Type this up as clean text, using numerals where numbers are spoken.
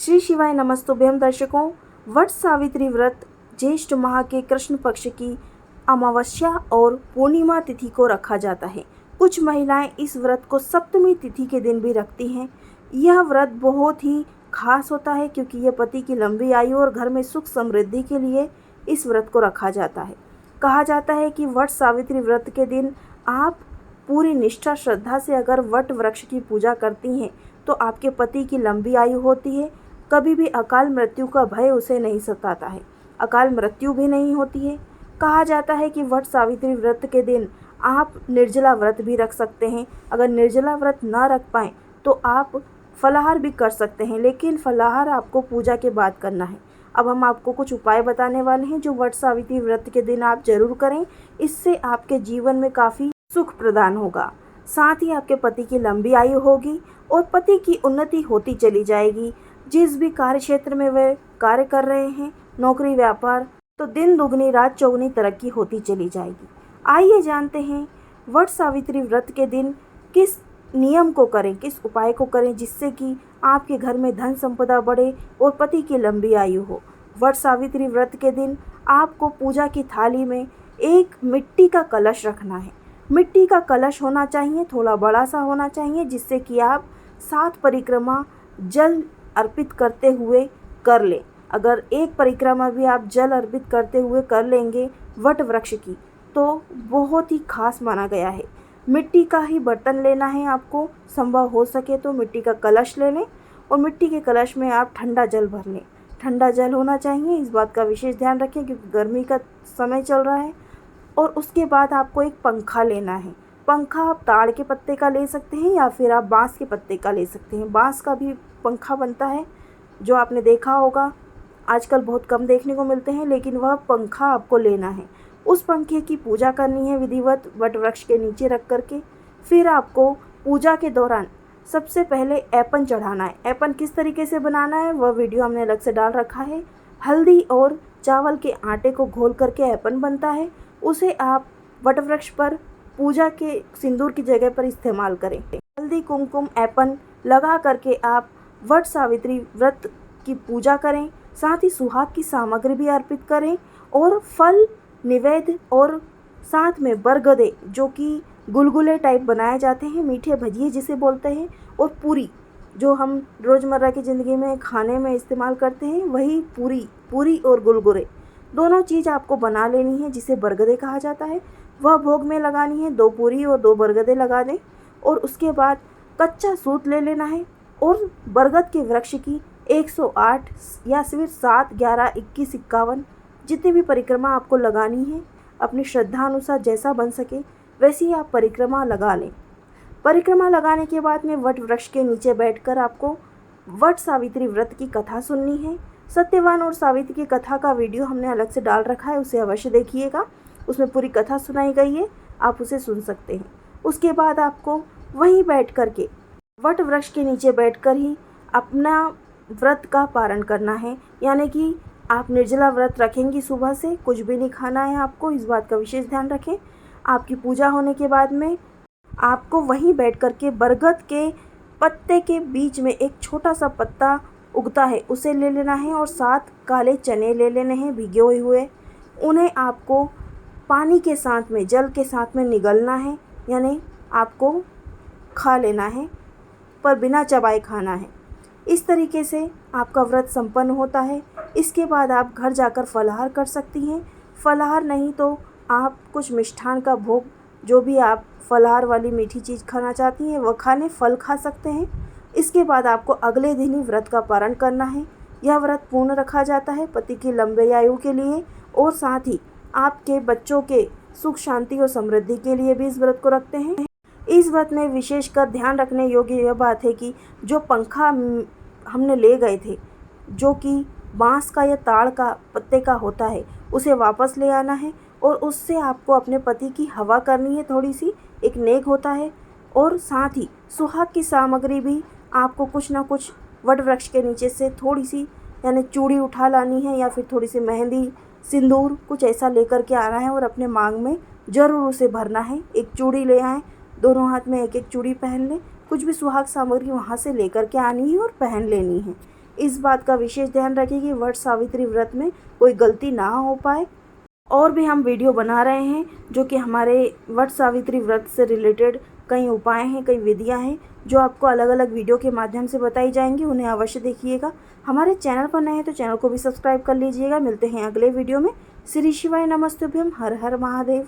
श्री शिवाय नमस्तुभ्यम दर्शकों। वट सावित्री व्रत ज्येष्ठ माह के कृष्ण पक्ष की अमावस्या और पूर्णिमा तिथि को रखा जाता है। कुछ महिलाएं इस व्रत को सप्तमी तिथि के दिन भी रखती हैं। यह व्रत बहुत ही खास होता है क्योंकि यह पति की लंबी आयु और घर में सुख समृद्धि के लिए इस व्रत को रखा जाता है। कहा जाता है कि वट सावित्री व्रत के दिन आप पूरी निष्ठा श्रद्धा से अगर वट वृक्ष की पूजा करती हैं तो आपके पति की लंबी आयु होती है। कभी भी अकाल मृत्यु का भय उसे नहीं सताता है, अकाल मृत्यु भी नहीं होती है। कहा जाता है कि वट सावित्री व्रत के दिन आप निर्जला व्रत भी रख सकते हैं। अगर निर्जला व्रत ना रख पाएँ तो आप फलाहार भी कर सकते हैं, लेकिन फलाहार आपको पूजा के बाद करना है। अब हम आपको कुछ उपाय बताने वाले हैं जो वट सावित्री व्रत के दिन आप जरूर करें। इससे आपके जीवन में काफ़ी सुख प्रदान होगा, साथ ही आपके पति की लंबी आयु होगी और पति की उन्नति होती चली जाएगी। जिस भी कार्य क्षेत्र में वे कार्य कर रहे हैं, नौकरी व्यापार, तो दिन दुगनी रात चौगुनी तरक्की होती चली जाएगी। आइए जानते हैं वट सावित्री व्रत के दिन किस नियम को करें, किस उपाय को करें जिससे कि आपके घर में धन संपदा बढ़े और पति की लंबी आयु हो। वट सावित्री व्रत के दिन आपको पूजा की थाली में एक मिट्टी का कलश रखना है। मिट्टी का कलश होना चाहिए, थोड़ा बड़ा सा होना चाहिए, जिससे कि आप 7 परिक्रमा जल अर्पित करते हुए कर लें। अगर एक परिक्रमा भी आप जल अर्पित करते हुए कर लेंगे वट वृक्ष की तो बहुत ही खास माना गया है। मिट्टी का ही बर्तन लेना है आपको, संभव हो सके तो मिट्टी का कलश ले लें और मिट्टी के कलश में आप ठंडा जल भर लें। ठंडा जल होना चाहिए, इस बात का विशेष ध्यान रखें क्योंकि गर्मी का समय चल रहा है। और उसके बाद आपको एक पंखा लेना है। पंखा आप ताड़ के पत्ते का ले सकते हैं या फिर आप बांस के पत्ते का ले सकते हैं। बांस का भी पंखा बनता है जो आपने देखा होगा, आजकल बहुत कम देखने को मिलते हैं, लेकिन वह पंखा आपको लेना है। उस पंखे की पूजा करनी है विधिवत वट वृक्ष के नीचे रख करके। फिर आपको पूजा के दौरान सबसे पहले ऐपन चढ़ाना है। ऐपन किस तरीके से बनाना है वह वीडियो हमने अलग से डाल रखा है। हल्दी और चावल के आटे को घोल करके ऐपन बनता है, उसे आप वट वृक्ष पर पूजा के सिंदूर की जगह पर इस्तेमाल करें। हल्दी कुमकुम ऐपन लगा करके आप वट सावित्री व्रत की पूजा करें, साथ ही सुहाग की सामग्री भी अर्पित करें और फल निवेद्य और साथ में बरगदे जो कि गुलगुले टाइप बनाए जाते हैं, मीठे भजिए जिसे बोलते हैं, और पूरी जो हम रोज़मर्रा की ज़िंदगी में खाने में इस्तेमाल करते हैं, वही पूरी और गुलगुले दोनों चीज़ आपको बना लेनी है जिसे बरगदे कहा जाता है। वह भोग में लगानी है, 2 पूरी और 2 बरगदे लगा दें। और उसके बाद कच्चा सूत ले लेना है और बरगद के वृक्ष की 108 या फिर 7, 11, 21, 51 जितनी भी परिक्रमा आपको लगानी है, अपनी श्रद्धा अनुसार जैसा बन सके वैसी ही आप परिक्रमा लगा लें। परिक्रमा लगाने के बाद में वट वृक्ष के नीचे बैठकर आपको वट सावित्री व्रत की कथा सुननी है। सत्यवान और सावित्री की कथा का वीडियो हमने अलग से डाल रखा है, उसे अवश्य देखिएगा। उसमें पूरी कथा सुनाई गई है, आप उसे सुन सकते हैं। उसके बाद आपको वहीं बैठ कर के वट वृक्ष के नीचे बैठकर ही अपना व्रत का पारण करना है, यानी कि आप निर्जला व्रत रखेंगी। सुबह से कुछ भी नहीं खाना है आपको, इस बात का विशेष ध्यान रखें। आपकी पूजा होने के बाद में आपको वहीं बैठ कर के बरगद के पत्ते के बीच में एक छोटा सा पत्ता उगता है, उसे ले लेना है और 7 काले चने ले लेने हैं भिगे हुए। उन्हें आपको पानी के साथ में, जल के साथ में निगलना है, यानी आपको खा लेना है पर बिना चबाए खाना है। इस तरीके से आपका व्रत संपन्न होता है। इसके बाद आप घर जाकर फलाहार कर सकती हैं। फलाहार नहीं तो आप कुछ मिष्ठान का भोग, जो भी आप फलाहार वाली मीठी चीज़ खाना चाहती हैं वह खा लें, फल खा सकते हैं। इसके बाद आपको अगले दिन ही व्रत का पारण करना है। यह व्रत पूर्ण रखा जाता है पति की लंबी आयु के लिए और साथ ही आपके बच्चों के सुख शांति और समृद्धि के लिए भी इस व्रत को रखते हैं। इस व्रत में विशेषकर ध्यान रखने योग्य यह बात है कि जो पंखा हमने ले गए थे, जो कि बांस का या ताड़ का पत्ते का होता है, उसे वापस ले आना है और उससे आपको अपने पति की हवा करनी है, थोड़ी सी एक नेक होता है। और साथ ही सुहाग की सामग्री भी आपको कुछ ना कुछ वट वृक्ष के नीचे से थोड़ी सी, यानी चूड़ी उठा लानी है या फिर थोड़ी सी मेहंदी, सिंदूर, कुछ ऐसा लेकर के आना है और अपने मांग में ज़रूर उसे भरना है। एक चूड़ी ले आएँ, दोनों हाथ में एक एक चूड़ी पहन लें। कुछ भी सुहाग सामग्री वहाँ से लेकर के आनी है और पहन लेनी है। इस बात का विशेष ध्यान रखें कि वट सावित्री व्रत में कोई गलती ना हो पाए। और भी हम वीडियो बना रहे हैं जो कि हमारे वट सावित्री व्रत से रिलेटेड कई उपाय हैं, कई विधियां हैं जो आपको अलग अलग वीडियो के माध्यम से बताई जाएंगी। उन्हें अवश्य देखिएगा। हमारे चैनल पर नए हैं तो चैनल को भी सब्सक्राइब कर लीजिएगा। मिलते हैं अगले वीडियो में। श्री शिवाय नमस्तुभ्यम। हर हर महादेव।